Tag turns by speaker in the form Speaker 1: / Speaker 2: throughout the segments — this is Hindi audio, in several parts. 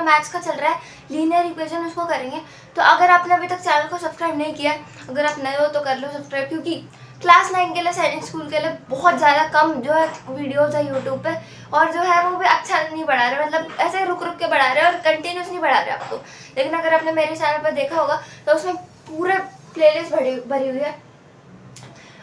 Speaker 1: अपना मैथ्स का चल रहा है लीनियर इक्वेशन, उसको करेंगे। तो अगर आपने अभी तक चैनल को सब्सक्राइब नहीं किया, अगर आप नए हो तो कर लो सब्सक्राइब, क्योंकि क्लास 9 के लिए सैनिक स्कूल के लिए बहुत ज़्यादा कम जो है वीडियोज़ है यूट्यूब पे, और जो है वो भी अच्छा नहीं बढ़ा रहे, मतलब ऐसे रुक रुक के बढ़ा रहे हैं और कंटिन्यूस नहीं बढ़ा रहे आपको। लेकिन अगर आपने मेरे चैनल पर देखा होगा तो उसमें पूरे प्लेलिस्ट भरी हुई है,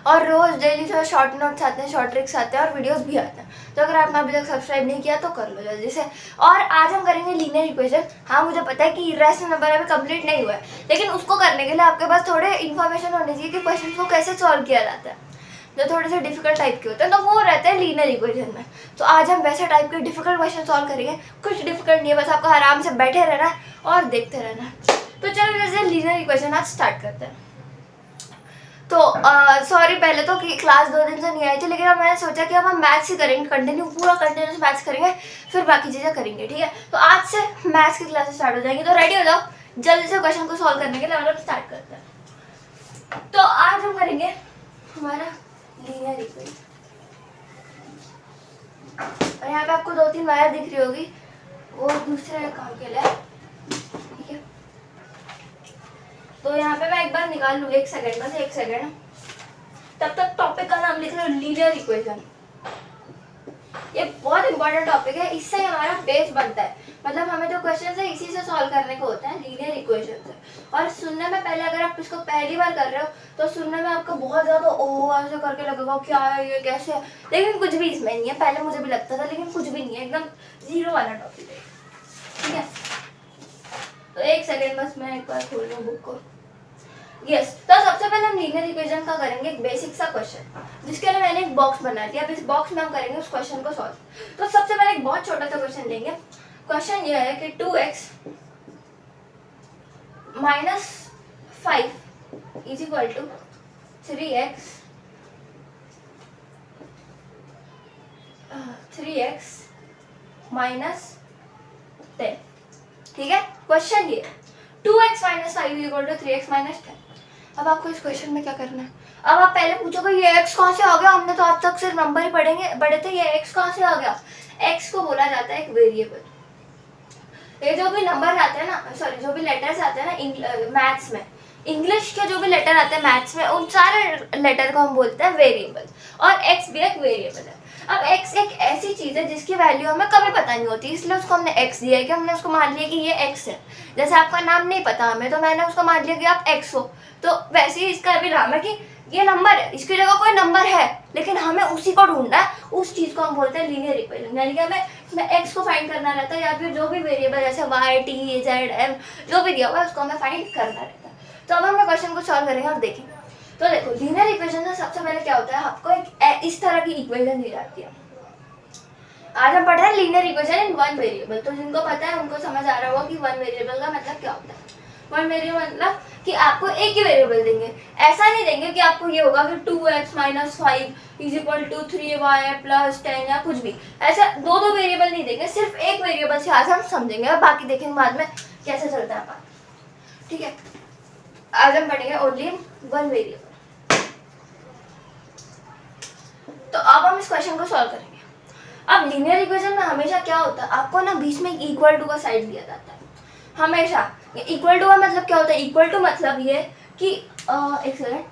Speaker 1: और रोज़ डेली जो है शॉर्ट नोट्स आते हैं, शॉर्ट ट्रिक्स आते हैं और वीडियोस भी आते हैं। तो अगर आपने अभी तक सब्सक्राइब नहीं किया तो कर लो जल्दी से। और आज हम करेंगे लीनियर इक्वेशन। हाँ, मुझे पता है कि इरेशनल नंबर अभी कंप्लीट नहीं हुआ है, लेकिन उसको करने के लिए आपके पास थोड़े इन्फॉर्मेशन होनी चाहिए कि क्वेश्चन को कैसे सॉल्व किया जाता है, जो थोड़े से डिफिकल्ट टाइप के होते हैं, तो वो रहते हैं लीनियर इक्वेशन में। तो आज हम वैसे टाइप के डिफिकल्ट क्वेश्चन सॉल्व करेंगे। कुछ डिफिकल्ट नहीं है, बस आपको आराम से बैठे रहना है और देखते रहना है। तो चलो जैसे लीनियर इक्वेशन आज स्टार्ट करते हैं। तो सॉरी पहले तो कि क्लास 2 दिन से नहीं आई थी, लेकिन अब मैंने सोचा कि अब हम मैथ्स ही करेंगे, पूरा कंटिन्यूस मैथ्स करेंगे, फिर बाकी चीज़ें करेंगे, ठीक है। तो आज से मैथ्स की क्लासेस स्टार्ट हो जाएंगी, तो रेडी हो जाओ जल्दी से क्वेश्चन को सॉल्व करने के लिए। हम स्टार्ट करते हैं। तो आज हम करेंगे हमारा लीनियर इक्वेशन, और यहाँ पे आपको 2-3 वायर दिख रही होगी, वो दूसरे काम के लिए, ठीक है। तो यहाँ पे मैं एक बार निकाल लूँ, 1 सेकेंड, बस 1 सेकेंड। तब तक टॉपिक का नाम लिख लो, लीनियर इक्वेशन। ये बहुत इंपॉर्टेंट टॉपिक है, इससे हमारा बेस बनता है, मतलब हमें जो क्वेश्चन है इसी से सॉल्व करने को होता है, लीनियर इक्वेशन से। और सुनने में पहले अगर आप इसको पहली बार कर रहे हो तो सुनने में आपको बहुत ज़्यादा ओह ऐसे करके लगेगा क्या है ये, कैसे है, लेकिन कुछ भी इसमें नहीं है। पहले मुझे भी लगता था, लेकिन कुछ भी नहीं है, एकदम जीरो वाला टॉपिक है, ठीक है। तो 1 सेकेंड बस, मैं एक बार खोल लूँ बुक को। यस, तो सबसे पहले हम लीनियर इक्वेशन का करेंगे एक बेसिक सा क्वेश्चन, जिसके लिए मैंने एक बॉक्स बना दिया। अब इस बॉक्स में हम करेंगे उस क्वेश्चन को सॉल्व। तो सबसे पहले एक बहुत छोटा सा क्वेश्चन लेंगे। क्वेश्चन ये है कि 2x minus 5 is equal to 3x minus 10, ठीक है। क्वेश्चन ये 2x minus 5 is equal to 3x minus 10। अब आपको इस क्वेश्चन में क्या करना है? अब आप पहले पूछोगे ये x कहाँ से आ गया, हमने तो आज तक सिर्फ नंबर ही पढ़े थे, ये x कहाँ से आ गया? x को बोला जाता है एक वेरिएबल। ये जो भी नंबर आते हैं ना, सॉरी जो भी लेटर्स आते हैं ना मैथ्स में, इंग्लिश के जो भी लेटर आते हैं मैथ्स में, उन सारे लेटर को हम बोलते हैं वेरिएबल, और x भी एक वेरिएबल है। अब x एक ऐसी चीज़ है जिसकी वैल्यू हमें कभी पता नहीं होती, इसलिए उसको हमने x दिया है कि हमने उसको मान लिया कि ये x है। जैसे आपका नाम नहीं पता हमें, तो मैंने उसको मान लिया कि आप x हो, तो वैसे ही इसका भी नाम है कि ये नंबर है, इसकी जगह कोई नंबर है, लेकिन हमें उसी को ढूंढना है, उस चीज़ को हम बोलते हैं लीनियर इक्वेशन। यानी कि हमें x को फाइंड करना रहता है, या फिर जो भी वेरिएबल जैसे y, t, z, m जो भी दिया हुआ है उसको हमें फाइंड करना रहता है। तो अब हम क्वेश्चन को सॉल्व करेंगे और देखेंगे। तो देखो लीनियर इक्वेशन में सबसे पहले क्या होता है, आपको एक इस तरह की इक्वेशन दी जाती है। आज हम पढ़ रहे हैं linear equation in one variable, तो जिनको पता है उनको समझ आ रहा होगा कि वन वेरिएबल का मतलब क्या होता है। वन वेरिएबल मतलब कि आपको एक ही वेरिएबल देंगे, ऐसा नहीं देंगे कि आपको ये होगा कि 2x minus 5 is equal to 3y plus 10 या कुछ भी, ऐसा दो वेरिएबल नहीं देंगे, सिर्फ एक वेरिएबल से आज हम समझेंगे और बाकी देखेंगे बाद में कैसे चलता है बात, ठीक है। आज हम पढ़ेंगे ओनली वन वेरिएबल। तो अब हम इस क्वेश्चन को सॉल्व करेंगे। अब लीनियर इक्वेशन में हमेशा क्या होता है, आपको ना बीच में इक्वल टू का साइड दिया जाता है हमेशा। इक्वल टू का मतलब क्या होता है, इक्वल टू मतलब ये कि एक सेकंड,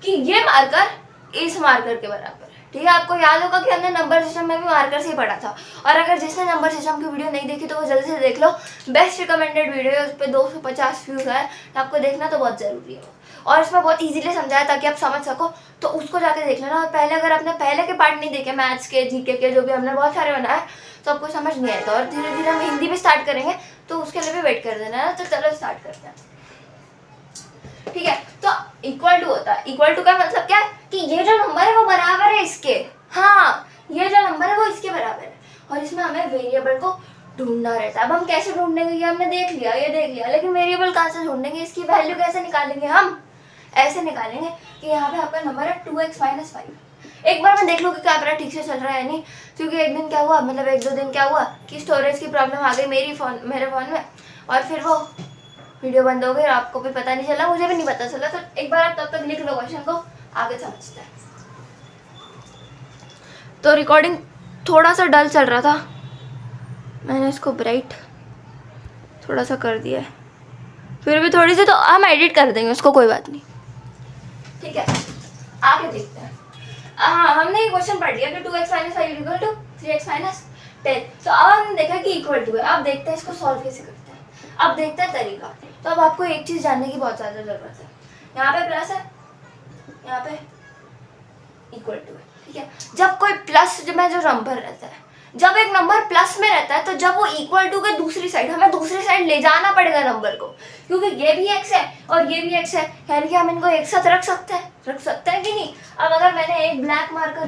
Speaker 1: कि ये मार्कर इस मार्कर के बराबर है, ठीक है। आपको याद होगा कि हमने नंबर सिस्टम में भी मार्कर से ही पढ़ा था, और अगर जिसने नंबर सिस्टम की वीडियो नहीं देखी तो वो जल्दी से देख लो, बेस्ट रिकमेंडेड वीडियो है, उस पर 250 व्यूज है, तो आपको देखना तो बहुत ज़रूरी है। और इसमें बहुत इजीली समझाया ताकि आप समझ सको, तो उसको जाके देख लेना। और पहले अगर आपने पहले के पार्ट नहीं देखे मैथ्स के, जीके के, जो भी हमने बहुत सारे बनाए, तो आपको समझ नहीं आएगा। और धीरे धीरे हम हिंदी भी स्टार्ट करेंगे, तो उसके लिए भी वेट कर देना है। तो चलो स्टार्ट करते हैं, ठीक है। तो इक्वल टू होता है, इक्वल टू का मतलब क्या है कि ये जो नंबर है वो बराबर है इसके, हाँ ये जो नंबर है वो इसके बराबर है, और इसमें हमें वेरिएबल को ढूंढना रहता है। अब हम कैसे ढूंढेंगे, ये हमने देख लिया, ये देख लिया, लेकिन वेरिएबल कहाँ से ढूंढेंगे, इसकी वैल्यू कैसे निकालेंगे, हम ऐसे निकालेंगे कि यहाँ पे आपका नंबर है 2x माइनस 5। एक बार मैं देख लूँ कि कैमरा ठीक से चल रहा है नहीं, क्योंकि एक दिन क्या हुआ, मतलब 1-2 दिन क्या हुआ कि स्टोरेज की प्रॉब्लम आ गई मेरे फ़ोन में, और फिर वो वीडियो बंद हो गई, आपको भी पता नहीं चला, मुझे भी नहीं पता चला। तो एक बार आप तब तक लिख लो क्वेश्चन को, आगे समझते हैं। तो रिकॉर्डिंग थोड़ा सा डल चल रहा था, मैंने इसको ब्राइट थोड़ा सा कर दिया है, फिर भी थोड़ी सी, तो हम एडिट कर देंगे उसको, कोई बात नहीं। ठीक है, आगे देखते हैं। हाँ, हमने ये क्वेश्चन पढ़ लिया कि 2x minus 5 equal to 3x minus 10। तो अब हमने देखा कि इक्वल टू है। अब देखते हैं इसको सॉल्व कैसे करते हैं। अब देखते हैं तरीका। तो अब आपको एक चीज़ जानने की बहुत ज़्यादा ज़रूरत है। यहाँ पे प्लस है, यहाँ पे इक्वल टू है। ठीक है, जब कोई प्लस में जो नंबर रहता है, जब एक नंबर प्लस में रहता है तो जब वो इक्वल टू के दूसरी साइड, हमें दूसरी साइड ले जाना पड़ेगा नंबर को, क्योंकि ये भी x है और ये भी x है, यानी कि हम इनको एक साथ रख सकते हैं कि नहीं। अब अगर मैंने एक ब्लैक मार्कर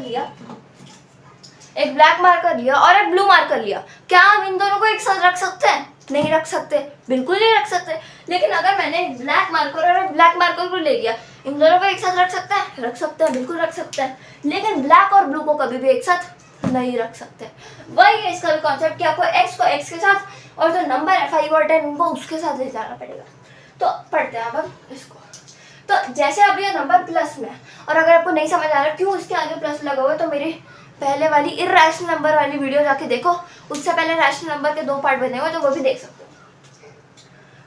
Speaker 1: लिया और एक ब्लू मार्कर लिया, क्या हम इन दोनों को एक साथ रख सकते हैं? नहीं रख सकते, बिल्कुल नहीं रख सकते। लेकिन अगर मैंने एक ब्लैक मार्कर और एक ब्लैक मार्कर को ले लिया, इन दोनों को एक साथ रख सकते हैं? रख सकते हैं, बिल्कुल रख सकते हैं। लेकिन ब्लैक और ब्लू को कभी भी एक साथ नहीं रख सकते। वही है इसका भी कॉन्सेप्ट कि आपको x को x के साथ और जो नंबर है 5 और 10 उनको उसके साथ ले जाना पड़ेगा। तो पढ़ते हैं अब इसको। तो जैसे अब ये नंबर प्लस में है, और अगर आपको नहीं समझ आ रहा क्यों इसके आगे प्लस लगा हुआ है, तो मेरी पहले वाली इर्रेशनल नंबर वाली वीडियो जाके देखो, उससे पहले रैशनल नंबर के 2 पार्ट बने हुए, तो वो भी देख सकते हो।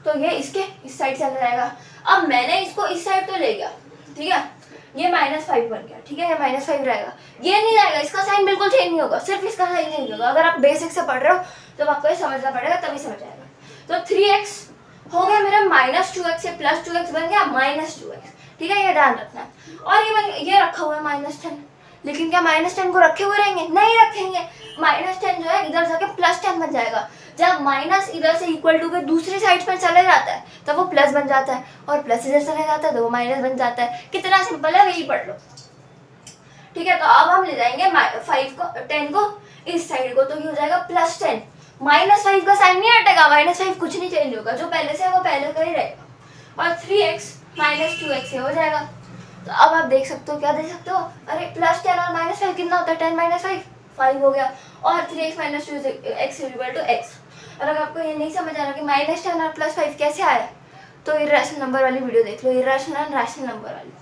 Speaker 1: तो ये इसके इस साइड चला जाएगा। अब मैंने इसको इस साइड तो ले गया, ठीक है, ये -5 बन गया। ठीक है, ये -5 रहेगा, ये नहीं जाएगा, इसका साइन बिल्कुल चेंज नहीं होगा, सिर्फ इसका साइन चेंज होगा। अगर आप बेसिक से पढ़ रहे हो तो आपको ये समझना पड़ेगा, तभी समझ आएगा। तो 3x हो गया मेरा -2x से +2x बन गया -2x। ठीक है, ये ध्यान रखना है। और ये रखा हुआ है -10, लेकिन क्या -10 को रखे हुए रहेंगे? नहीं रखेंगे। -10 जो है इधर जाके +10 बन जाएगा। जब माइनस इधर से इक्वल टू के दूसरी साइड पर चले जाता है तब वो प्लस बन जाता है, और प्लस इधर चले जाता है तो वो माइनस बन जाता है। कितना सिंपल है, यही पढ़ लो। ठीक है, तो अब हम ले जाएंगे 5 को 10 को इस साइड को, तो ये हो जाएगा +10। -5 का साइन नहीं हटेगा, -5 कुछ नहीं चेंज होगा, जो पहले से है वो पहले का ही रहेगा। और 3x -2x से हो जाएगा। तो अब आप देख सकते हो, क्या देख सकते हो, अरे +10 और -5 कितना होता है? 10 - 5 हो गया। और 3x - 2x = x। और अगर आपको ये नहीं समझ आ रहा कि -10 और +5 कैसे आया, तो इर्रेशनल नंबर वाली वीडियो देख लो, इर्रेशनल एंड रैशनल नंबर वाली।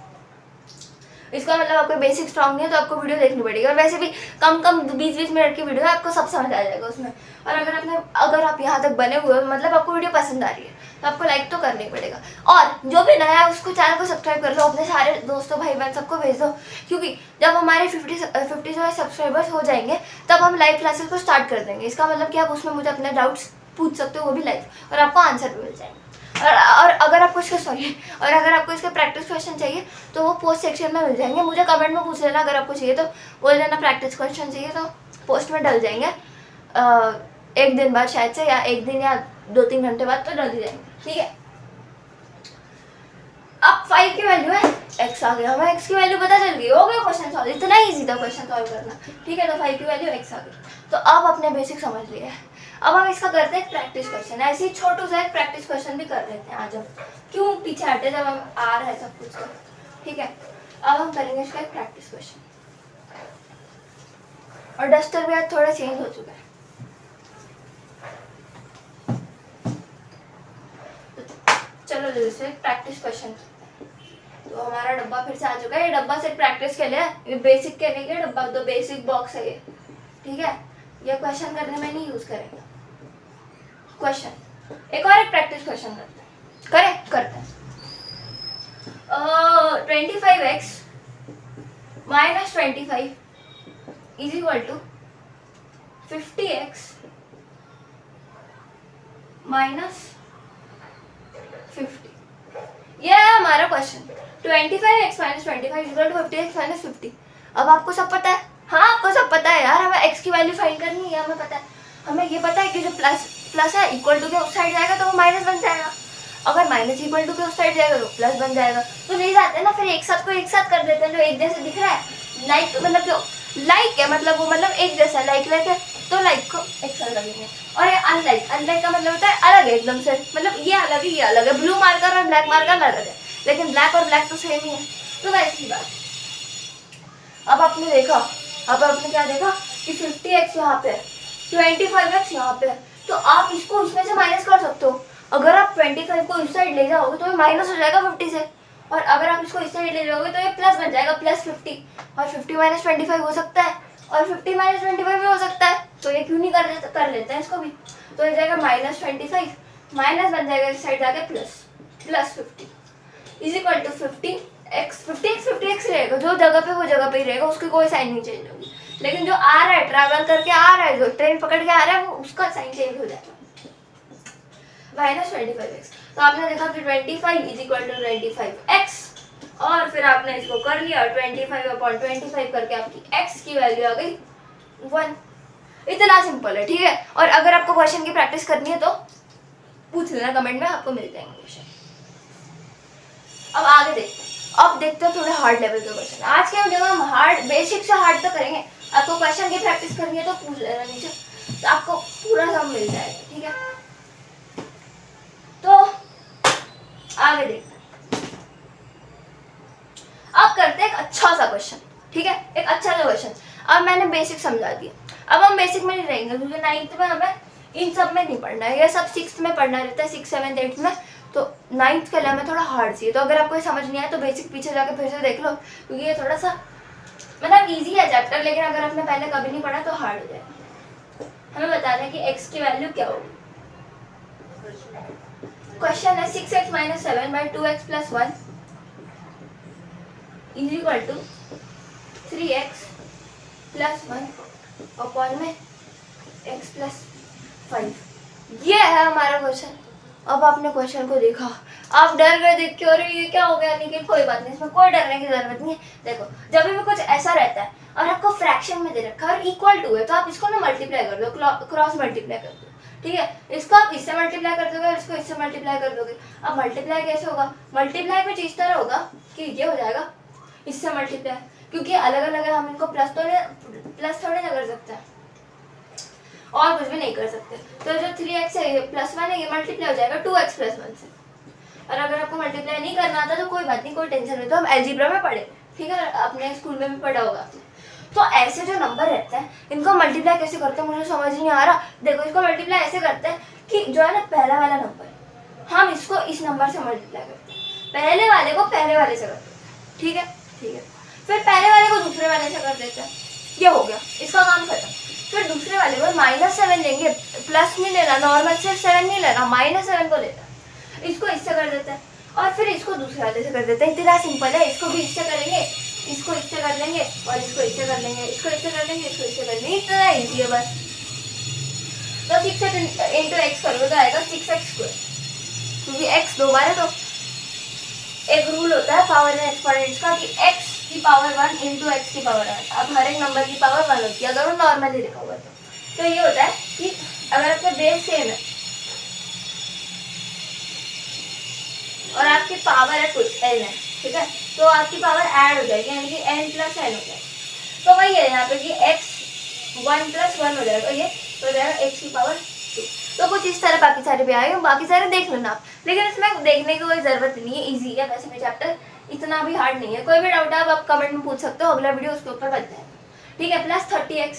Speaker 1: इसका मतलब आपको बेसिक स्ट्रॉन्ग नहीं है तो आपको वीडियो देखनी पड़ेगी। और वैसे भी कम 20-20 मिनट की वीडियो है, आपको सब समझ आ जाएगा उसमें। और अगर आप यहाँ तक बने हुए हो, मतलब आपको वीडियो पसंद आ रही है, तो आपको लाइक तो करना ही पड़ेगा। और जो भी नया है उसको चैनल को सब्सक्राइब कर लो, अपने सारे दोस्तों भाई बहन सबको भेज दो, क्योंकि जब हमारे 50 जो है सब्सक्राइबर्स हो जाएंगे तब हम लाइव क्लासेस को स्टार्ट कर देंगे। इसका मतलब कि आप उसमें मुझे अपने डाउट्स पूछ सकते हो, वो भी लाइव, और आपको आंसर भी मिल जाएंगे। और अगर आपको इसके प्रैक्टिस क्वेश्चन चाहिए तो वो पोस्ट सेक्शन में मिल जाएंगे, मुझे कमेंट में पूछ लेना। अगर आपको चाहिए तो बोल देना प्रैक्टिस क्वेश्चन चाहिए, तो पोस्ट में डल जाएंगे। 1 दिन बाद शायद से, या 1 दिन या 2-3 घंटे बाद तो डल ही जाएंगे। ठीक है, अब 5 की वैल्यू है x आ गया, हमें x की वैल्यू पता चल गई, हो गया क्वेश्चन सॉल्व। इतना इजी था क्वेश्चन सॉल्व करना। ठीक है, तो 5 की वैल्यू x आ गई। तो अब अपने बेसिक समझ लिए। अब हम इसका करते हैं प्रैक्टिस क्वेश्चन। ऐसे ही छोटू सा एक प्रैक्टिस क्वेश्चन भी कर लेते हैं। आज हम क्यों पीछे हटे, जब हम आ रहे हैं सब कुछ तो। ठीक है, अब हम करेंगे इसका एक प्रैक्टिस क्वेश्चन। और डस्टर भी आज थोड़ा चेंज हो चुका है। चलो जैसे प्रैक्टिस क्वेश्चन। तो हमारा डब्बा फिर से आ चुका है। ये डब्बा सिर्फ प्रैक्टिस के लिए, ये बेसिक के लिए डब्बा, तो बेसिक बॉक्स है ये। ठीक है, ये क्वेश्चन करने में नहीं यूज करेंगे। क्वेश्चन एक और एक प्रैक्टिस क्वेश्चन करते हैं। 25x - 25 = 50x - 50। ये है हमारा क्वेश्चन। 25x - 25 = 50x - 50। अब आपको सब पता है? हाँ, आपको सब पता है यार। हमें x की वैल्यू फाइंड करनी है, हमें पता है। हमें ये पता है कि जो प्लस है इक्वल टू के उस साइड जाएगा तो वो माइनस बन जाएगा, अगर माइनस इक्वल टू के उस साइड जाएगा तो प्लस बन जाएगा। तो ले जाते हैं ना, फिर एक साथ कर देते हैं। जो एक जैसे दिख रहा है, लाइक मतलब जो लाइक है, मतलब वो मतलब एक जैसा लाइक है, तो लाइक को एक साथ लगेंगे। और ये अनलाइक का मतलब होता है अलग है एकदम से, मतलब ये अलग है, ये अलग है। ब्लू मार्कर और ब्लैक मार्कर अलग है, लेकिन ब्लैक और ब्लैक तो सेम ही है। तो वैसी बात। अब आपने क्या देखा कि 50x यहाँ पे है, 25x यहाँ पे है, तो आप इसको इसमें से माइनस कर सकते हो। अगर आप 25 को इस साइड ले जाओगे तो ये माइनस हो जाएगा 50 से, और अगर आप इसको इस साइड ले जाओगे तो ये प्लस बन जाएगा, +50। और 50 - 25 हो सकता है, और 50 - 25 भी हो सकता है। तो ये क्यों नहीं कर लेते हैं इसको भी। तो ये जाएगा -25 माइनस बन जाएगा इस साइड जाके plus, plus 50 is equal to 50x रहेगा, जो जगह पे वो जगह पे ही रहेगा, उसकी कोई साइन नहीं चेंज होगी। लेकिन जो आ रहा है, ट्रैवल करके आ रहा है, जो ट्रेन पकड़ के आ रहा है, वो उसका साइन चेंज हो जाएगा। माइनस 25x, तो आपने देखा कि 25 इज इक्वल टू 25x, और फिर आपने इसको कर लिया 25/25 करके आपकी x की वैल्यू आ गई 1। इतना सिंपल है, ठीक है। और अगर आपको क्वेश्चन की प्रैक्टिस करनी है तो पूछ लेना कमेंट में, आपको मिल जाएंगे क्वेश्चन। अब आगे देखते हैं थोड़े हार्ड लेवल के क्वेश्चन। आज के वीडियो में हम हार्ड, बेसिक से हार्ड तो करेंगे। आपको क्वेश्चन की प्रैक्टिस करनी है तो पूछ लेना नीचे, तो आपको पूरा सब मिल जाएगा, ठीक है। तो आगे देखते हैं, अब करते हैं एक अच्छा सा क्वेश्चन, ठीक है, एक अच्छा सा क्वेश्चन। अब मैंने बेसिक समझा दिया, अब हम बेसिक में नहीं रहेंगे, क्योंकि 9th में हमें इन सब में नहीं पढ़ना है, ये सब 6th में पढ़ना रहता है, 6th 7th 8th में। तो 9th के लिए हमें थोड़ा हार्ड चाहिए। तो अगर आपको ये समझ नहीं आया तो बेसिक पीछे जाके फिर से देख लो, क्योंकि ये थोड़ा सा मतलब ईजी है चैप्टर, लेकिन अगर आपने पहले कभी नहीं पढ़ा तो हार्ड हो जाएगा। हमें बताना है कि x की वैल्यू क्या होगी। क्वेश्चन है 6x - 7 by 2x + 1 is equal to 3x + 1 upon में x + 5। ये है हमारा क्वेश्चन। अब आपने क्वेश्चन को देखा, आप डर गए देख के, अरे ये क्या हो गया, लेकिन कोई बात नहीं, इसमें कोई डरने की जरूरत नहीं है। देखो, जब भी कुछ ऐसा रहता है और आपको फ्रैक्शन में दे रखा है और इक्वल टू है, तो आप इसको ना मल्टीप्लाई कर दो, क्रॉस मल्टीप्लाई कर दो, ठीक है। इसको आप इससे मल्टीप्लाई कर दोगे और इसको इससे मल्टीप्लाई कर दोगे। अब मल्टीप्लाई कैसे होगा? मल्टीप्लाई कुछ इस तरह होगा कि ये हो जाएगा इससे मल्टीप्लाई, क्योंकि अलग अलग है, हम इनको प्लस थोड़े ना कर सकते हैं, और कुछ भी नहीं कर सकते। तो जो 3x है ये +1 है, ये मल्टीप्लाई हो जाएगा 2x + 1 से। और अगर आपको मल्टीप्लाई नहीं करना आता तो कोई बात नहीं, कोई टेंशन नहीं, तो हम अलजेब्रा में पढ़े, ठीक है, अपने स्कूल में भी पढ़ा होगा आपने। तो ऐसे जो नंबर रहते हैं इनको मल्टीप्लाई कैसे करते हैं, मुझे समझ नहीं आ रहा। देखो, इसको मल्टीप्लाई ऐसे करते हैं कि जो है ना पहला वाला नंबर, हम इसको इस नंबर से मल्टीप्लाई करते हैं, पहले वाले को पहले वाले से करते हैं, ठीक है, ठीक है। फिर पहले वाले को दूसरे वाले से कर देते हैं, ये हो गया, इसका काम खत्म। फिर दूसरे वाले को -7 लेंगे, प्लस नहीं लेना, नॉर्मल सिर्फ 7 नहीं लेना, -7 को लेना, इसको इससे कर देते हैं, और फिर इसको दूसरे वाले से कर देते हैं। इतना सिंपल है। इसको भी इससे करेंगे, इसको इससे कर लेंगे, और इसको इससे कर लेंगे, इसको इससे कर लेंगे, इसको इससे कर लेंगे, इतना ईजी है बस। तो 6 × x करोगे तो आएगा 6x², क्योंकि x 2 बार है। तो एक रूल होता है पावर एंड एक्सपोनेंट्स का कि x की पावर 1 × x की पावर 1। अब हर एक नंबर की पावर 1 होती है अगर वो नॉर्मली लिखा हुआ है तो ये होता है कि अगर आपका बेस सेम है और आपकी पावर है कुछ n है, ठीक है, तो आपकी पावर ऐड हो जाएगी, यानी कि n + n हो जाएगी। तो वही है यहाँ पे कि x 1 + 1 हो जाएगा, ये तो हो जाएगा x की पावर 2। तो कुछ इस तरह बाकी सारे भी आएंगे, बाकी सारे देख लेना आप, लेकिन इसमें देखने की कोई ज़रूरत नहीं है, इजी है वैसे भी चैप्टर, इतना भी हार्ड नहीं है। कोई भी डाउट है आप कमेंट में पूछ सकते हो, अगला वीडियो उसके ऊपर बन जाएगा, ठीक है। प्लस 30x,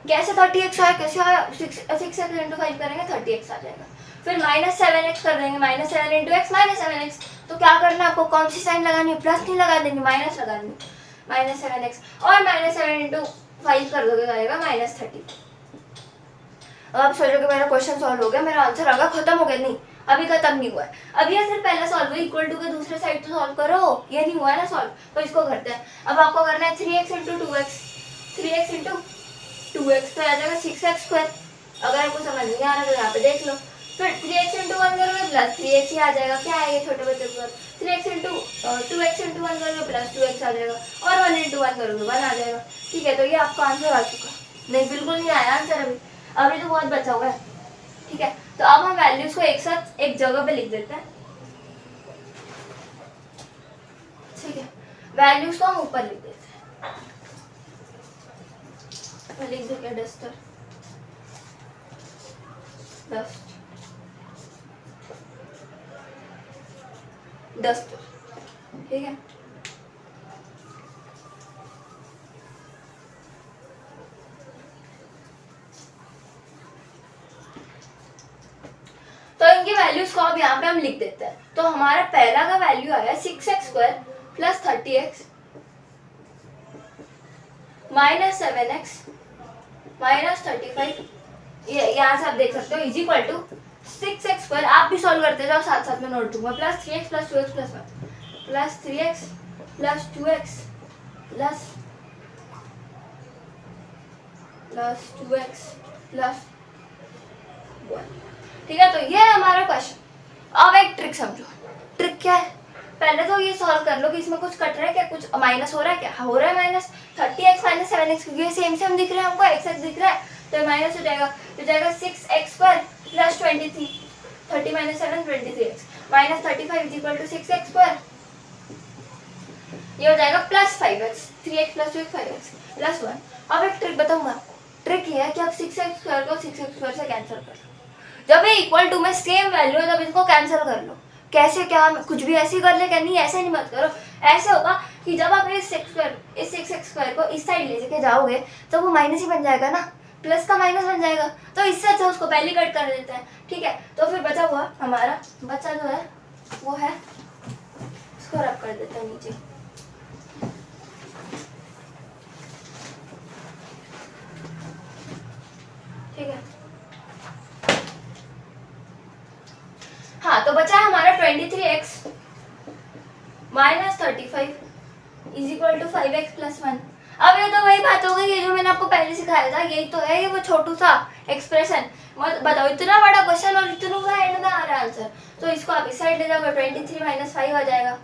Speaker 1: कैसे 30x आया, कैसे आया, 6x × 5 करेंगे 30x आ जाएगा। फिर -7x कर देंगे, -7 × x -7x। तो क्या करना है आपको, कौन सी साइन लगानी है, प्लस नहीं लगा देंगे, माइनस लगानी है, -7x, और -7 × 5 कर दोगे तो आएगा -30। अब आप सोचो कि मेरा क्वेश्चन सॉल्व हो गया, मेरा आंसर आ गया, खत्म हो गया, नहीं, अभी खत्म नहीं हुआ है। अभी ये सिर्फ पहला सॉल्व हुआ, इक्वल टू के दूसरे साइड तो सॉल्व करो, ये नहीं हुआ है ना सॉल्व, तो इसको करते हैं। अब आपको करना है 3x × 2x, 3x × 2x तो आ जाएगा 6x²। अगर आपको समझ नहीं आ रहा तो यहाँ पे देख लो। फिर 3x × 1 करोगे प्लस 3x ही आ जाएगा, क्या है ये छोटे बच्चे को, 2x × 1 करोगे प्लस 2x आ जाएगा, और 1 × 1 करोगे 1 आ जाएगा, ठीक है। तो ये आपका आंसर आ चुका, नहीं बिल्कुल नहीं आया आंसर अभी तो बहुत बचा हुआ है, ठीक है। तो अब हम वैल्यूज को एक साथ एक जगह पे लिख देते हैं, ठीक है, वैल्यूज को हम ऊपर लिख देते हैं। मैं लिख दूं क्या, डस्टर, डस्टर, ठीक है। तो इनकी वैल्यूज को अब यहाँ पे हम लिख देते हैं। तो हमारा पहला का वैल्यू आया 6x² + 30x -7x -35, ये यहाँ से आप देख सकते हो, इज इक्वल टू 6x² आप भी सॉल्व करते जाओ, साथ साथ में नोट दूंगा, plus 3x plus 2x plus 1 plus 3x plus 2x plus 2x plus 1। ठीक है, तो ये है हमारा क्वेश्चन। अब एक ट्रिक समझो। ट्रिक क्या है, पहले तो ये सॉल्व कर लो कि इसमें कुछ कट रहा है क्या, कुछ माइनस हो रहा है क्या, हो रहा है माइनस 30x माइनस 7x, क्योंकि ये सेम सेम दिख रहा है हमको, x दिख रहा है, तो माइनस हो जाएगा, तो जाएगा 6x² plus 23, 30 minus 7 23x minus 35 is equal to 6x², ये हो जाएगा plus 5x, 3x plus 2x 5x plus 1। अब एक ट्रिक बताऊंगा आपको, ट्रिक ये है कि आप 6x² को 6x² से कैंसिल कर लो, जब ये इक्वल टू में सेम वैल्यू है तब इसको कैंसिल कर लो। कैसे, क्या कुछ भी ऐसे ही कर ले क्या, नहीं ऐसे नहीं मत करो। ऐसे होगा कि जब आप इस 6x² को इस साइड ले जाके जाओगे तो वो माइनस ही बन जाएगा ना, प्लस का माइनस बन जाएगा, तो इससे अच्छा उसको पहले कट कर देते हैं। ठीक है, तो फिर बचा हुआ हमारा बचा जो है वो है, इसको रब कर देते हैं नीचे। ठीक है, हाँ, तो बचा है हमारा 23x minus 35 is equal to 5x plus 1। अब ये तो वही बात हो गई, ये जो मैंने आपको पहले सिखाया था यही तो है, ये वो छोटू सा एक्सप्रेशन। बताओ, इतना बड़ा क्वेश्चन और इतना सा एंड में आ रहा है आंसर, तो इसको आप इस साइड ले जाओगे, 23 माइनस 5 आ जाएगा,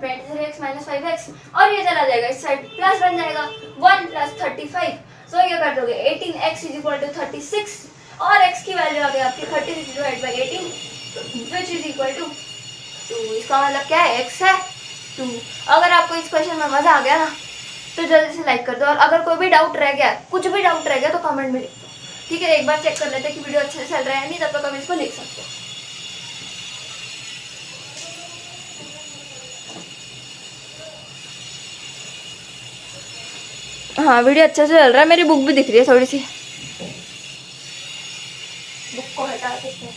Speaker 1: 23x माइनस 5x, और ये चला जाएगा इस साइड, प्लस बन जाएगा 1 प्लस 35, तो ये कर दोगे 18x इज इक्वल टू 36, और x की वैल्यू आ गई आपकी 36 divide by 18 which is equal to 2। इसका मतलब क्या है, x है 2। अगर आपको इस क्वेश्चन में मजा आ गया ना तो जल्दी से लाइक कर दो, और अगर कोई भी डाउट रह गया, कुछ भी डाउट रह गया तो कमेंट में लिख दो। ठीक है, एक बार चेक कर लेते हैं कि वीडियो अच्छे से चल रहा है नहीं, तब तक आप इसको लिख सकते हो। हाँ, वीडियो अच्छे से चल रहा है, मेरी बुक भी दिख रही है, थोड़ी सी बुक को हटा देते हैं।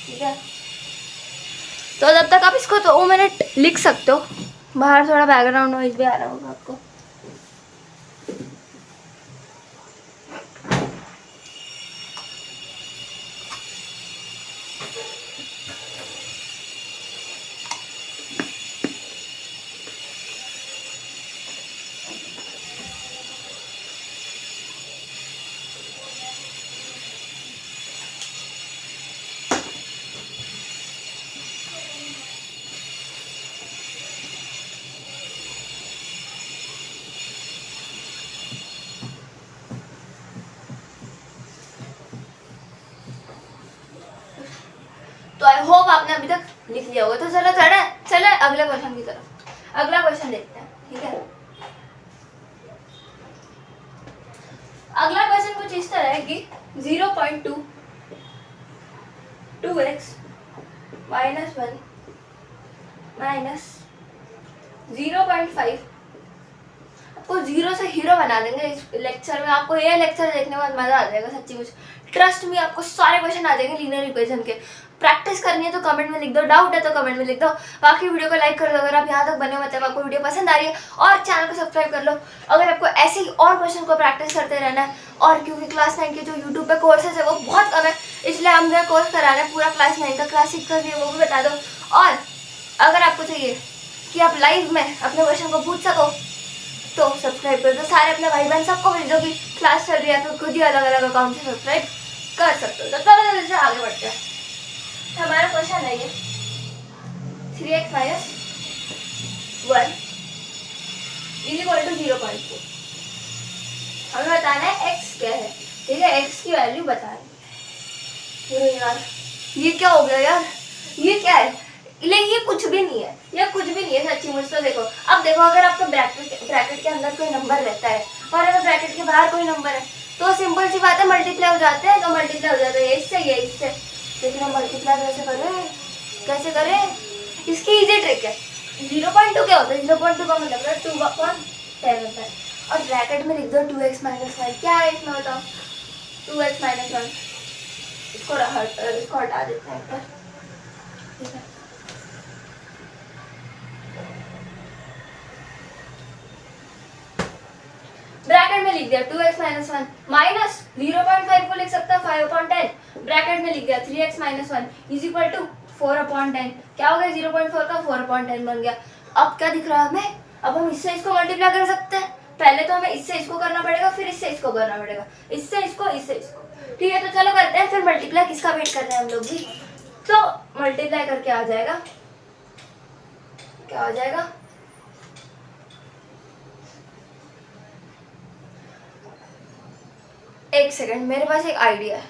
Speaker 1: ठीक है, तो जब तक आप इसको 2 मिनट लिख सकते हो। बाहर थोड़ा बैकग्राउंड नॉइज भी आ रहा होगा आपको। तो आई होप आपने अभी तक लिख लिया होगा। तो चलो चले अगले क्वेश्चन की तरफ। अगला क्वेश्चन देखते हैं। ठीक है, अगला क्वेश्चन कुछ इस तरह है कि 0.2 2x माइनस 1 माइनस 0.5 आपको 0 से हीरो बना देंगे इस लेक्चर में। आपको ये लेक्चर देखने के बाद मजा आ जाएगा सच्ची मुझ, ट्रस्ट में। आपको सारे क्वेश्चन आ जाएंगे लीनियर इक्वेशन के। प्रैक्टिस करनी है तो कमेंट में लिख दो, डाउट है तो कमेंट में लिख दो। बाकी वीडियो को लाइक कर दो अगर आप यहाँ तक बने हो, मतलब आपको वीडियो पसंद आ रही है, और चैनल को सब्सक्राइब कर लो अगर आपको ऐसे ही और क्वेश्चन को प्रैक्टिस करते रहना है। और क्योंकि क्लास 9 के जो यूट्यूब पे कोर्सेज है वो बहुत कम है, इसलिए हम जो कोर्स करा रहे हैं पूरा क्लास 9 का। क्लास 6 का भी वो भी बता दो। और अगर आपको चाहिए कि आप लाइव में अपने क्वेश्चन को पूछ सको तो सब्सक्राइब कर दो। सारे अपने भाई बहन सबको भेज दो कि क्लास चल रही है, तो खुद ही अलग अलग अकाउंट से सब्सक्राइब कर सकते हो। तब जल्दी से आगे बढ़ते हैं। हमारा क्वेश्चन है ये 3x minus 1 is equal to 0.4। हमें बताना है x क्या है। ठीक है, x की वैल्यू बतानी। यार ये क्या हो गया यार, ये क्या है? लेकिन ये कुछ भी नहीं है, ये कुछ भी नहीं है सच्ची मुझ तो। देखो अब देखो, अगर आपका ब्रैकेट के अंदर कोई नंबर रहता है और अगर ब्रैकेट के बाहर कोई नंबर है तो सिंपल सी बात है, मल्टीप्लाई हो जाते हैं। तो मल्टीप्लाई हो जाता है इससे, ये इससे। लेकिन हम मल्टीप्लाई कैसे करें? इसकी इजी ट्रिक है। 0.2 क्या होता है? 0.2 का मतलब है 2/10 होता है। और ब्रैकेट में लिख दो 2x माइनस 1। क्या है इसमें बताओ? 2x minus 1। इसको हटा देते हैं ऊपर। ठीक है, ब्रैकेट में लिख दिया 2x माइनस 1 माइनस 0.5 को लिख सकता है 5/10। ब्रैकेट में लिख दिया 3x minus 1 is equal to 4/10। क्या हो गया 0.4 का 4/10 बन गया। अब क्या दिख रहा है हमें, अब हम इससे इसको मल्टीप्लाई कर सकते हैं। पहले तो हमें इससे इसको करना पड़ेगा, फिर इससे इसको करना पड़ेगा, इससे इसको, इससे इसको। ठीक है, तो चलो करते हैं फिर मल्टीप्लाई। किसका वेट कर रहे हैं हम लोग भी, तो मल्टीप्लाई करके आ जाएगा, क्या आ जाएगा, एक सेकंड, मेरे पास एक आइडिया है।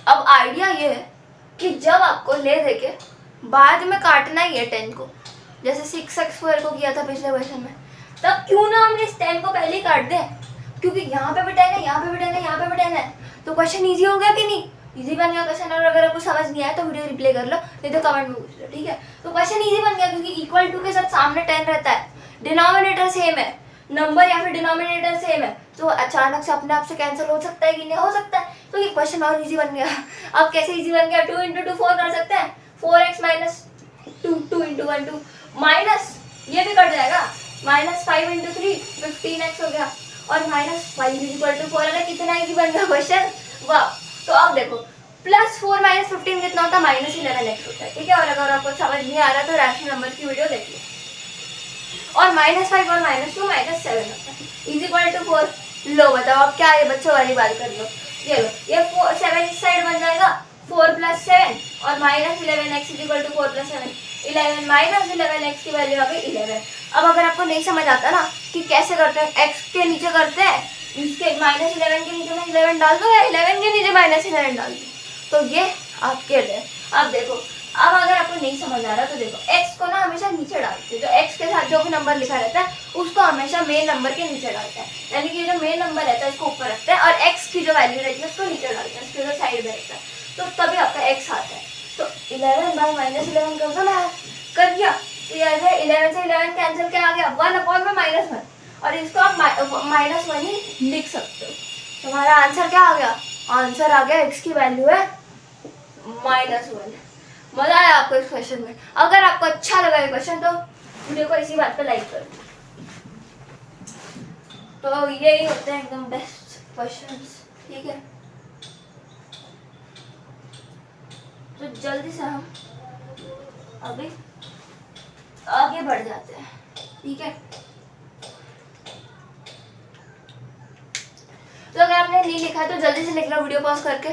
Speaker 1: अब आइडिया ये है कि जब आपको ले देके बाद में काटना ही है 10 को, जैसे 6x² को किया था पिछले क्वेश्चन में, तब क्यों ना हमने इस 10 को पहले ही काट दें, क्योंकि यहाँ पे भी 10 है, यहाँ पे भी 10 है, यहाँ पे भी 10 है, तो क्वेश्चन ईजी हो गया कि नहीं, ईजी बन गया क्वेश्चन। और अगर आपको समझ नहीं आया तो वीडियो रिप्ले कर लो, नहीं तो कमेंट में पूछ लो, ठीक है। तो क्वेश्चन ईजी बन गया क्योंकि इक्वल टू के साथ सामने 10 रहता है, डिनोमिनेटर सेम है, नंबर या फिर डिनोमिनेटर सेम है, तो अचानक से अपने आप से कैंसिल हो सकता है कि नहीं हो सकता है, तो ये क्वेश्चन और इजी बन गया। अब कैसे इजी बन गया, 2 × 2 4 कर सकते हैं, 4x माइनस 2 2 × 1 2 माइनस ये भी कट जाएगा, माइनस 5 × 3 15x हो गया, और माइनस 5 = 4 है। कितना इजी बन गया क्वेश्चन, वाह। तो अब देखो +4 - 15 कितना होता है, -11x होता है, ठीक है। और अगर आपको समझ नहीं आ रहा तो रैशनल नंबर की वीडियो देख लो। और -5 और -2 -7 होता है, इज 4। लो बताओ अब क्या है, बच्चों वाली बात कर लो, ये लो, ये 7 इस साइड बन जाएगा, 4 + 7 और -11x = 4 + 7 11 -11x की वैल्यू आ गई 11। अब अगर आपको नहीं समझ आता ना कि कैसे करते हैं, x के नीचे करते हैं, इसके -11 के नीचे में 11 डाल दो या 11 के नीचे -11 डाल दो, तो ये आपके लिए। अब देखो, अब अगर आपको नहीं समझ आ रहा तो देखो, x को ना हमेशा नीचे डालते हैं, जो x के साथ जो भी नंबर लिखा रहता है उसको हमेशा मेन नंबर के नीचे डालते हैं, यानी कि जो मेन नंबर रहता है इसको ऊपर रखते हैं और x की जो वैल्यू रहती है उसको नीचे डालते हैं, उसके जो साइड में रहता है, तो तभी आपका x आता है। तो 11/-11 कर दो ना, कर दिया, तो ये 11 से 11 कैंसिल, क्या आ गया 1/-1 और इसको आप -1 ही लिख सकते हो। तुम्हारा आंसर क्या आ गया, आंसर आ गया x की वैल्यू है -1। मजा आया आपको इस क्वेश्चन में? अगर आपको अच्छा लगा ये क्वेश्चन तो वीडियो को इसी बात पे लाइक करो। तो यही होते हैं एकदम बेस्ट क्वेश्चंस, ठीक है। तो जल्दी से हम अभी आगे बढ़ जाते हैं, ठीक है। तो अगर आपने नहीं लिखा है तो जल्दी से लिख लो वीडियो पॉज करके।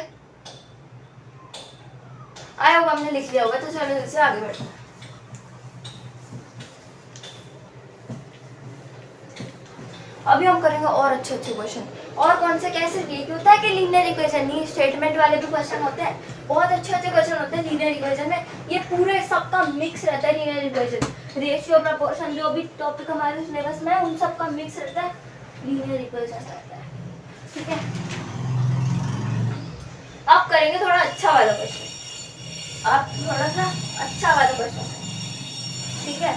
Speaker 1: आया होगा हमने लिख लिया होगा, तो चलो जल्दी से आगे बढ़ते हैं। अभी हम करेंगे और अच्छे क्वेश्चन। और कौन से, कैसे, ये होता है कि लीनियर इक्वेशन, नहीं स्टेटमेंट वाले भी क्वेश्चन होते हैं, बहुत अच्छे क्वेश्चन होते हैं लीनियर इक्वेशन में। ये पूरे सबका मिक्स रहता है लीनियर इक्वेशन, रेशियो, प्रपोर्शन, जो भी टॉपिक हमारे सिलेबस में है उन सबका मिक्स रहता है, लीनियर इक्वेशन रहता है, ठीक है। अब करेंगे थोड़ा अच्छा वाला क्वेश्चन, आप थोड़ा सा अच्छा वाला क्वेश्चन, ठीक है।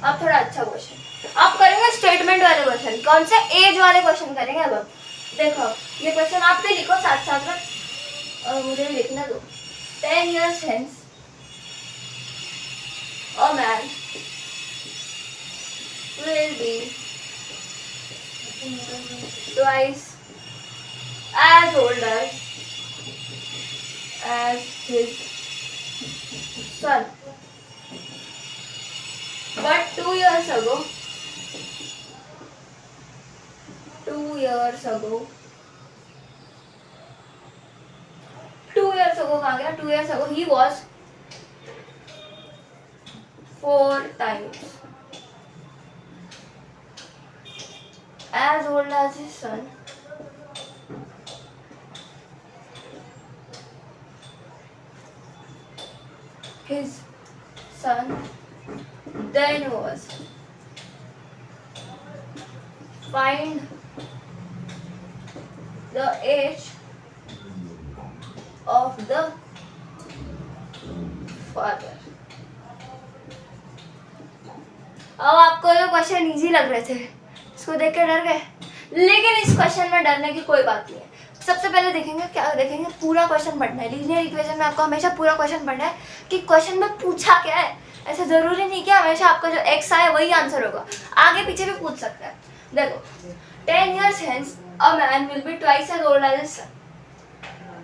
Speaker 1: अब थोड़ा अच्छा क्वेश्चन आप करेंगे, स्टेटमेंट वाले क्वेश्चन, कौन से, एज वाले क्वेश्चन करेंगे। अब देखो ये क्वेश्चन आप भी लिखो साथ साथ में, और मुझे लिखना दो। 10 years hence a man will be twice as old as his son, but 2 years ago 2 years ago कहाँ गया, 2 years ago he was 4 times as old as his son. His son then was. Find the age of the father. अब आपको ये क्वेश्चन इजी लग रहे थे, इसको देख के डर गए, लेकिन इस क्वेश्चन में डरने की कोई बात नहीं है। सबसे पहले देखेंगे, क्या देखेंगे, पूरा क्वेश्चन पढ़ना है। लीनियर इक्वेशन में आपको हमेशा पूरा क्वेश्चन पढ़ना है कि क्वेश्चन में पूछा क्या है। ऐसा जरूरी नहीं कि हमेशा आपका जो एक्स आए वही आंसर होगा, आगे पीछे भी पूछ सकता है। देखो 10 years hence a man will be twice as old as his son,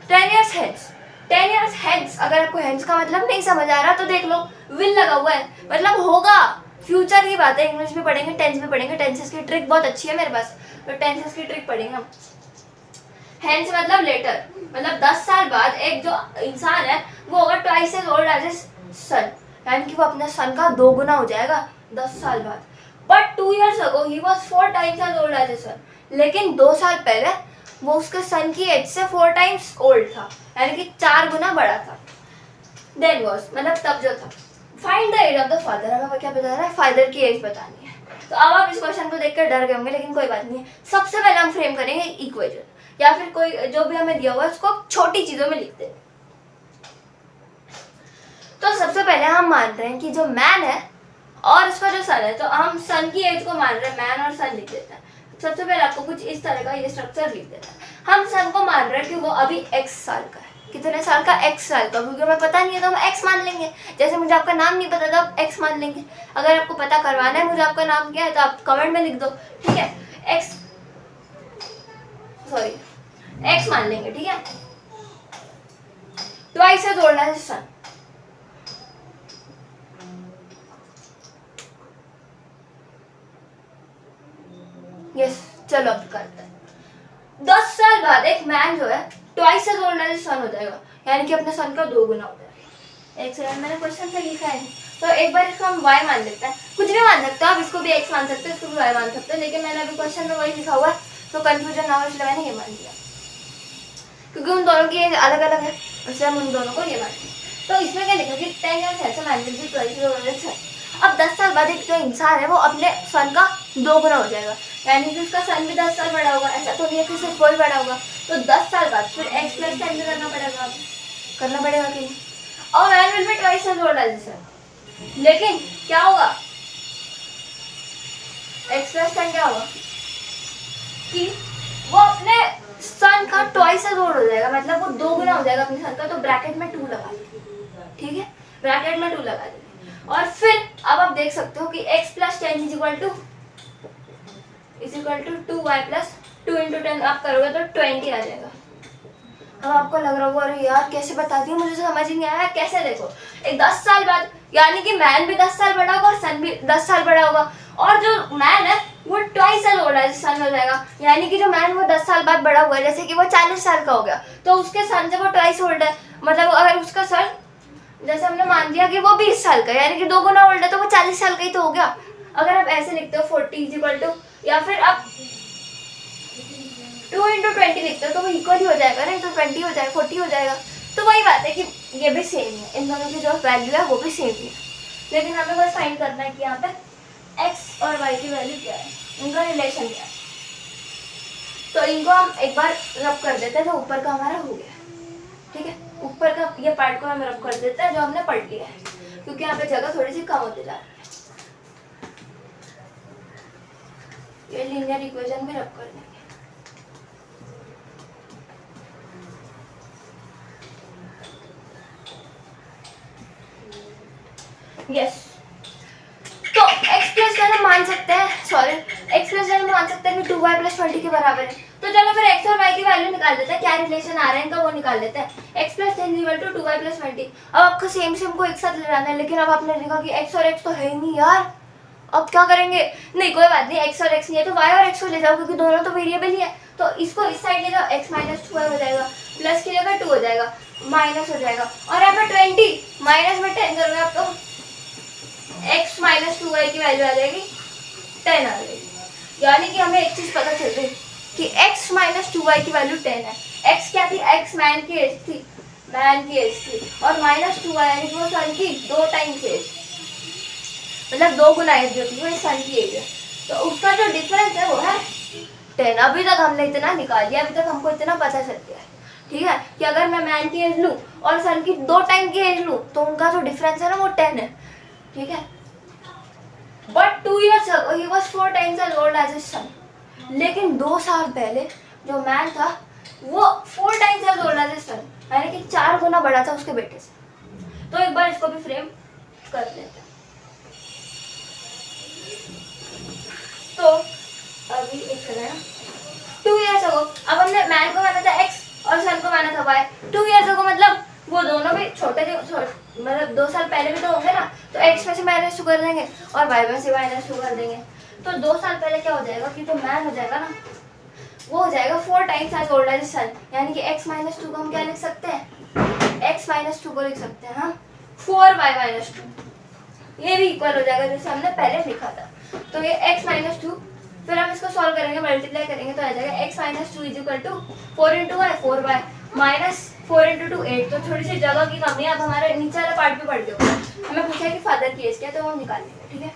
Speaker 1: 10 years hence, 10 years hence, अगर आपको hence का मतलब नहीं समझ आ रहा तो देख लो, will लगा हुआ है, मतलब होगा, फ्यूचर की बात है। इंग्लिश भी पढ़ेंगे, टेंस भी पढ़ेंगे, टेंसेस की ट्रिक बहुत अच्छी है मेरे पास, तो टेंसेस की ट्रिक पढ़ेंगे हम। हेंस मतलब लेटर, मतलब 10 साल बाद एक जो इंसान है वो होगा twice as old as his son, यानी कि वो अपने सन का 2 गुना हो जाएगा 10 साल बाद। But 2 years ago he was 4 times as old as his son, लेकिन 2 साल पहले वो उसके सन की एज से 4 times ओल्ड था, यानी कि 4 गुना बड़ा था। देन वाज मतलब तब जो था। Find the age of the father, हमें क्या बताना है, फादर की एज बतानी है। तो अब आप इस क्वेश्चन को देखकर डर गए होंगे, लेकिन कोई बात नहीं है। सबसे पहले हम फ्रेम करेंगे इक्वेशन, या फिर कोई जो भी हमें दिया हुआ है उसको छोटी चीजों में लिखते हैं। तो सबसे पहले हम मानते हैं कि जो मैन है और उसका जो सन है, तो हम सन की एज को मान रहे हैं, मैन और सन लिख देते हैं। सबसे पहले आपको कुछ इस तरह का ये स्ट्रक्चर लिख देता है। हम सन को मान रहे हैं कि वो अभी x साल का है। कितने साल का? x साल का, क्योंकि हमें पता नहीं है तो हम x मान लेंगे। जैसे मुझे आपका नाम नहीं पता तो आप x मान लेंगे। अगर आपको पता करवाना है मुझे आपका नाम क्या है तो आप कमेंट में लिख दो, ठीक है। x मान लेंगे, ठीक है। ट्वाइस से जोड़ना है सन, यस। चलो अब करते हैं। 10 साल बाद एक मैन जो है ट्वाइस एज ओल्ड एज सन हो जाएगा, यानी कि अपने सन का 2 गुना हो जाएगा। एक सेकंड, मैंने क्वेश्चन से लिखा है तो एक बार इसको हम y मान लेते हैं। कुछ भी मान सकते हो आप, इसको भी x मान सकते हो, इसको भी y मान सकते हो, लेकिन मैंने अभी क्वेश्चन में वही लिखा हुआ है तो कंफ्यूजन ना हो इसलिए मैंने ये मान लिया, क्योंकि उन दोनों की एज अलग अलग है, इसलिए हम उन दोनों को ये मान लिया। तो इसमें क्या लिखा कि 10 years hence man will be twice as old as son. अब 10 साल बाद एक जो इंसान है वो अपने सन का 2 गुना हो जाएगा, यानी कि उसका सन भी 10 साल बड़ा होगा। ऐसा तो नहीं है कि सिर्फ वही बड़ा होगा, तो 10 साल बाद फिर x प्लस 10 भी करना पड़ेगा कि नहीं। और man will be twice as old as son, लेकिन क्या होगा, x प्लस 10 क्या होगा कि वो अपने सन का ट्वाइस एज ओल्ड हो जाएगा, मतलब वो 2 गुना हो जाएगा अपने सन का। तो ब्रैकेट में 2 लगा देंगे, ठीक है, ब्रैकेट में 2 लगा देंगे। और फिर अब आप देख सकते हो कि x plus 10 is equal to 2y plus 2 into 10 आप करोगे तो 20 आ जाएगा। अब आपको लग रहा होगा अरे यार कैसे बता दिया, मुझे समझ ही नहीं आया। कैसे? देखो, एक 10 साल बाद यानी कि मैन भी 10 साल बड़ा होगा और सन भी 10 साल बड़ा होगा, और जो मैन है वो ट्वाइस एज ओल्ड एज सन हो जाएगा, यानी कि जो मैन वो 10 साल बाद बड़ा हुआ है, जैसे कि वो 40 साल का हो गया तो उसके सन से वो ट्वाइस ओल्ड है। मतलब अगर उसका सन, जैसे हमने मान लिया कि वो 20 साल का है, यानी कि 2 गुना ओल्ड है, तो वो 40 साल का ही तो हो गया। अगर आप ऐसे लिखते हो 40 इज इक्वल टू, या फिर आप 2 इंटू 20 लिखते हो तो वो इक्वल ही हो जाएगा ना, तो 20 हो जाएगा, 40 हो जाएगा। तो वही बात है कि ये भी सेम है, इन दोनों की जो वैल्यू है वो भी सेम है, लेकिन हमें बस फाइंड करना है कि यहाँ पे x और y की वैल्यू क्या है, इनका रिलेशन क्या है। तो इनको हम एक बार रब कर देते हैं, तो ऊपर का हमारा हो गया, ठीक है। ऊपर का ये पार्ट को हम रब कर देते हैं जो हमने पढ़ लिया है, क्योंकि यहाँ पे जगह थोड़ी सी कम होती जा रही है। ये लीनियर इक्वेशन भी रब कर देंगे। यस, तो x प्लस हम मान सकते हैं, x प्लस हम मान सकते हैं कि 2y प्लस 20 के बराबर है। तो चलो फिर x और y की वैल्यू निकाल देते हैं, क्या रिलेशन आ रहा है इनका वो निकाल लेते हैं। x plus 10 equal to 2y plus 20। अब आपको सेम को एक साथ ले जाना है, लेकिन अब आपने देखा कि x और x तो है ही नहीं यार, अब क्या करेंगे? नहीं कोई बात नहीं, x और x नहीं है तो y और x को ले जाओ, क्योंकि दोनों तो वेरिएबल ही है। तो इसको इस साइड ले जाओ, x माइनस 2y हो जाएगा, प्लस की जगह 2 हो जाएगा, माइनस हो जाएगा, और यहाँ पे 20 माइनस में 10 करोगे आप तो x माइनस 2y की वैल्यू आ जाएगी 10 आ जाएगी। यानी कि हमें एक चीज पता चल रही कि x माइनस 2y की वैल्यू 10 है। x क्या थी? x मैन की एज थी, और माइनस 2y यानी कि वो सन की 2 टाइम्स एज, मतलब 2 गुना एज जो थी वो सन की एज है। तो उसका जो डिफरेंस है वो है 10। अभी तक हमने इतना निकाल लिया, अभी तक हमको इतना पता चल गया है, ठीक है, कि अगर मैं मैन की एज लूँ और सन की 2 टाइम की एज लूँ तो उनका जो डिफरेंस है ना वो 10 है, ठीक है। But 2 years ago he was 4 times as old as his son। लेकिन 2 साल पहले जो मैन था वो 4 times as old as his son, यानी कि 4 गुना बड़ा था उसके बेटे से। तो एक बार इसको भी फ्रेम कर लेते हैं। तो अभी एक सेकंड, 2 years ago, अब हमने मैन को माना था x और सन को माना था वाई। 2 ईयर्स को मतलब वो दोनों भी छोटे मतलब 2 साल पहले भी तो होंगे ना, तो x में से -2 कर देंगे और y में से -2 कर देंगे। तो 2 साल पहले क्या हो जाएगा कि जो मैन हो जाएगा ना वो हो जाएगा 4 टाइम्स एज ओल्ड एज सन, यानी कि x -2 को हम क्या लिख सकते हैं, x -2 को लिख सकते हैं हम 4y -2, ये भी इक्वल हो जाएगा जैसे हमने पहले लिखा था। तो ये x -2, फिर हम इसको सॉल्व करेंगे, मल्टीप्लाई करेंगे तो आ जाएगा x -2 = 4 × y 4y -4 × 2 8। तो थोड़ी सी जगह की कमी है, अब हमारे नीचे वाला पार्ट भी पढ़ के होगा। हमें पूछा है कि फादर की एज क्या है, तो हम निकाल लेंगे, ठीक है।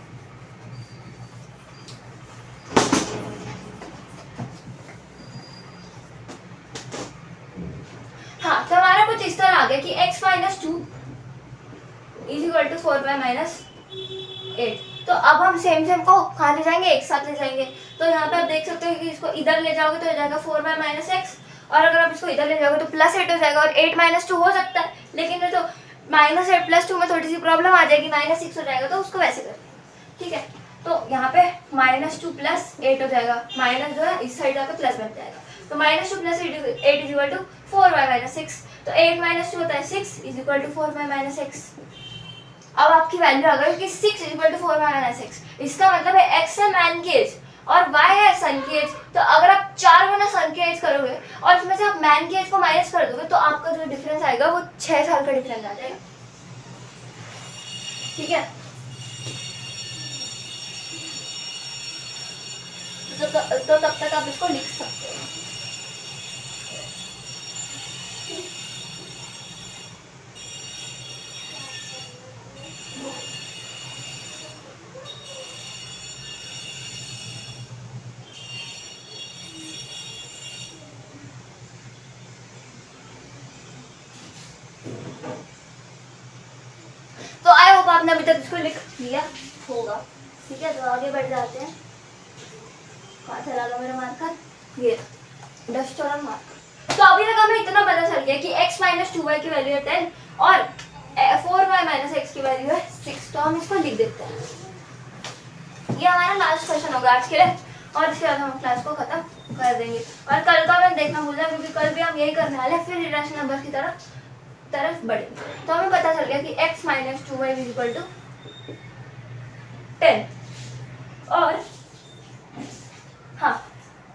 Speaker 1: हाँ, तो हमारा कुछ इस तरह आ गया कि x -2 = 4y -8। तो अब हम सेम को कहाँ ले जाएंगे, एक साथ ले जाएंगे। तो यहाँ पे आप देख सकते हो कि इसको इधर ले जाओगे तो हो जाएगा 4y -x, और अगर आप इसको इधर ले जाओगे तो +8 हो जाएगा, और 8 -2 हो सकता है, लेकिन ये तो -8 + 2 में थोड़ी सी प्रॉब्लम आ जाएगी, -6 हो जाएगा, तो उसको वैसे करें, ठीक है। तो यहाँ पे -2 + 8 हो जाएगा, माइनस जो है इस साइड आकर प्लस बन जाएगा, तो -2 + 8 = 4y -6। तो 8 - 2 होता है 6 = 4y -x। अब आपकी वैल्यू आ गई कि 6 = 4y -x। इसका मतलब है x है मैन की एज और y है सन की एज। तो अगर आप 4 गुना सन की एज करोगे और इसमें से आप मैन की एज को माइनस कर दोगे तो आपका जो डिफरेंस आएगा वो 6 साल का डिफरेंस आ जाएगा, ठीक है। तो तब तक आप इसको लिख सकते हो। तो आई होप आपने अभी तक इसको लिख लिया होगा, ठीक है। तो आगे बढ़ जाते हैं। कहाँ चला गया मेरा मार्कर, ये डस्ट और मार्कर। तो अभी तक हमें इतना पता चल गया कि x - 2y की वैल्यू है 10 और 4y - x की वैल्यू है 6। तो हम इसको लिख देते हैं। ये हमारा लास्ट क्वेश्चन होगा आज के लिए, और इसके बाद हम क्लास को खत्म कर देंगे। और कल का मैं देखना भूल जाए, क्योंकि कल भी हम यही करने वाले हैं, फिर इरेशनल नंबर की तरफ बढ़ेंगे। तो हमें पता चल गया कि x - 2y = 10 और हाँ,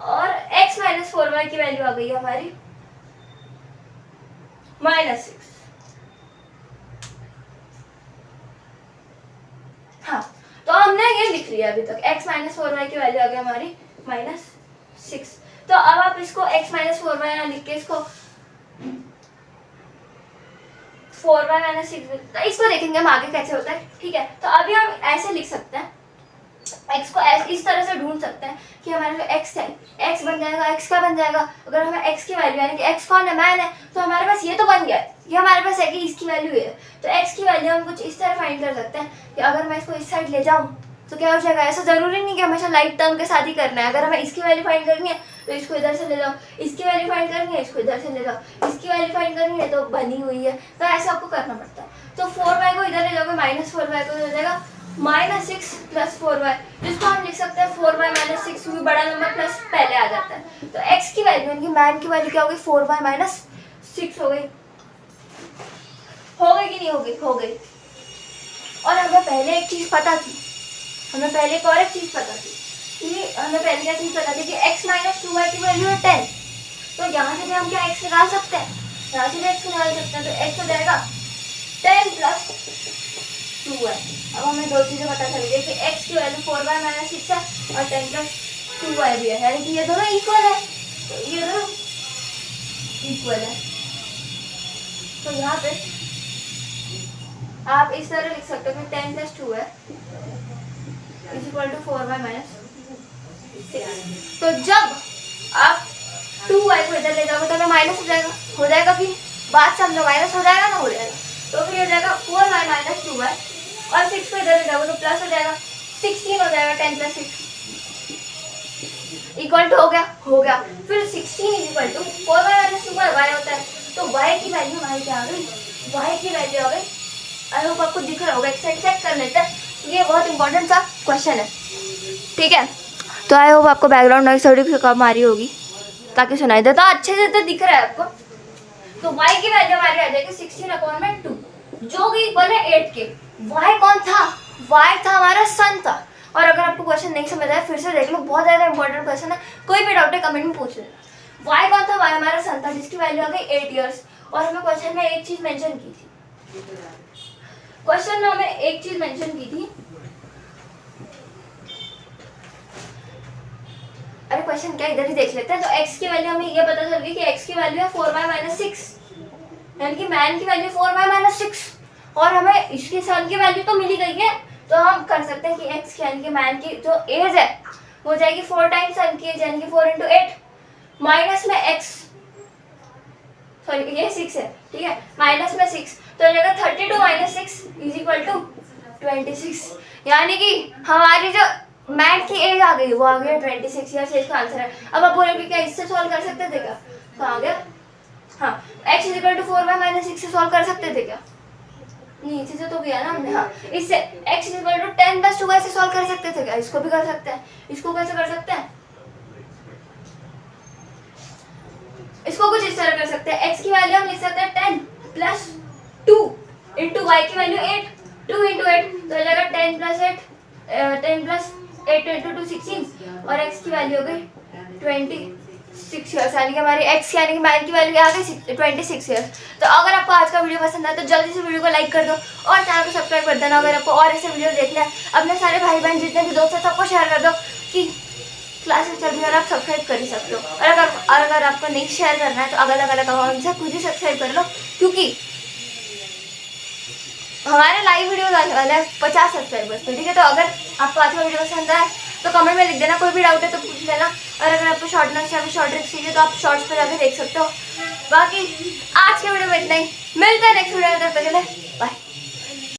Speaker 1: और x - 4y की वैल्यू आ गई है हमारी -6। हाँ, तो हमने ये लिख लिया अभी तक, x - 4y की वैल्यू आ गई हमारी -6। तो अब आप इसको x - 4y ना लिख के इसको 4y - 6, इसको देखेंगे हम आगे कैसे होता है, ठीक है। तो अभी हम ऐसे लिख सकते हैं, x को इस तरह से ढूंढ सकते हैं कि हमारा जो x है, x बन जाएगा, x का बन जाएगा। अगर हमें x की वैल्यू यानी कि x कौन है, मैन है, तो हमारे पास ये तो बन गया, ये हमारे पास है कि इसकी वैल्यू है। तो x की वैल्यू हम कुछ इस तरह फाइंड कर सकते हैं कि अगर मैं इसको इस साइड ले जाऊँ तो क्या हो जाएगा। ऐसा जरूरी नहीं कि हमेशा लाइक टर्म के साथ ही करना है। अगर हमें इसकी वैल्यू फाइंड करनी है तो इसको इधर से ले जाओ, इसकी वैल्यू फाइंड करनी है इसको इधर से ले जाओ, इसकी वैल्यू फाइंड करनी है तो बनी हुई है, तो ऐसा आपको करना पड़ता है। तो 4y को इधर ले जाओगे, -4y को हो जाएगा -6 + 4y, जिसको हम लिख सकते हैं 4y - 6, क्योंकि बड़ा नंबर प्लस पहले आ जाता है। तो x की वैल्यू यानी कि मैन की वैल्यू क्या हो गई, 4y - 6 हो गई। हो गई कि नहीं हो गई, हो गई। और हमें पहले एक चीज पता थी, हमें पहले एक और एक चीज पता थी कि हमें पहले क्या चीज पता थी कि x - 2y की वैल्यू है 10। तो यहाँ से भी हम क्या x निकाल सकते हैं, यहाँ से भी x निकाल सकते हैं। तो x हो जाएगा 10 + 2y। अब हमें दो चीजें पता चल गई कि x की वैल्यू 4y - 6 है और 10 + 2y भी है, यानी कि ये दोनों इक्वल है। तो ये दोनों इक्वल है, तो यहाँ पे आप इस तरह लिख सकते हो कि 10 + 2 है = 4y - 6। तो जब आप 2y को इधर ले जाओगे तो हमें माइनस हो जाएगा कि बात समझो, माइनस हो जाएगा ना, हो जाएगा। तो फिर हो जाएगा 4y - 2y, और 6 को इधर ले जाओगे तो प्लस हो जाएगा, 16 हो जाएगा। 10 + 6 = हो गया। फिर 16 = 4y - 2y, y होता है। तो y की वैल्यू हमारी क्या आ गई, y की वैल्यू आ गई। आई होप आपको दिख रहा होगा, चेक कर लेते हैं, ये बहुत इंपॉर्टेंट सा क्वेश्चन है, ठीक है। तो आई होप आपको बैकग्राउंड नॉइस थोड़ी सी कम आ रही होगी ताकि सुनाई दे। तो अच्छे से तो दिख रहा है आपको, तो y की वैल्यू हमारी आ जाएगी 16/2 जो कि इक्वल है 8 के। y कौन था? y था हमारा सन था। और अगर आपको क्वेश्चन नहीं समझ आया फिर से देख लो, बहुत ज़्यादा इंपॉर्टेंट क्वेश्चन है, कोई भी डाउट है कमेंट में पूछ लेना। y कौन था? y हमारा सन था जिसकी वैल्यू आ गई 8 ईयर्स। और हमें क्वेश्चन में एक चीज़ मेंशन की थी, क्वेश्चन में हमें एक चीज़ मेंशन की थी, अरे क्वेश्चन क्या इधर ही देख लेते हैं। तो x की वैल्यू हमें ये पता चल गई कि x की वैल्यू है 4y - 6, यानी कि मैन की वैल्यू 4y - 6 और हमें इसकी सन की वैल्यू तो मिल ही गई है। तो हम कर सकते हैं कि x यानी कि मैन की जो एज है वो हो जाएगी 4 टाइम्स सन की एज यानी कि 4 × 8 माइनस में x, सॉरी ये 6 है, ठीक है, माइनस में 6 तो हो जाएगा 32 - 6 = 26, यानी कि हमारी जो मैथ की एज आ गई वो आ गया 26 ईयर्स। इसका आंसर है। अब आप बोलोगे क्या इससे सॉल्व कर सकते थे क्या? कहाँ गया? हाँ, x = 4y - 6 से सॉल्व कर सकते थे क्या? नीचे से तो गया ना हमने। हाँ, इससे x = 10 + 2y से सॉल्व कर सकते थे क्या? इसको भी कर सकते हैं। इसको कैसे कर सकते हैं? इसको कुछ इस तरह कर सकते हैं, x की वैल्यू हम लिख सकते हैं 10 + 2 × y की वैल्यू 8, 2 × 8 तो हो जाएगा 10 + 8 × 2 16 और x की वैल्यू हो गई 26 ईयर्स, यानी कि हमारी x यानी कि मैन की वैल्यू आ गई 26 ईयर्स। तो अगर आपको आज का वीडियो पसंद आया तो जल्दी से वीडियो को लाइक कर दो और चैनल को सब्सक्राइब कर देना। अगर आपको और ऐसे वीडियो देखना है अपने सारे भाई बहन जितने भी दोस्त हैं सबको शेयर कर दो कि क्लासेस चल रही है और आप सब्सक्राइब कर ही सकते हो। और अगर आपको नहीं शेयर करना है तो अलग अलग अकाउंट से खुद ही सब्सक्राइब कर लो, क्योंकि हमारे लाइव वीडियो आने वाले हैं 50 सब्सक्राइबर्स पे, ठीक है। तो अगर आपको आज का वीडियो पसंद आए तो कमेंट में लिख देना, कोई भी डाउट है तो पूछ लेना। और अगर आपको शॉर्ट नोट्स या फिर शॉर्ट ट्रिक्स चाहिए तो आप शॉर्ट्स पे जाकर देख सकते हो। बाकी आज के वीडियो में इतना ही, मिलते हैं नेक्स्ट वीडियो में, तब तक के लिए बाय।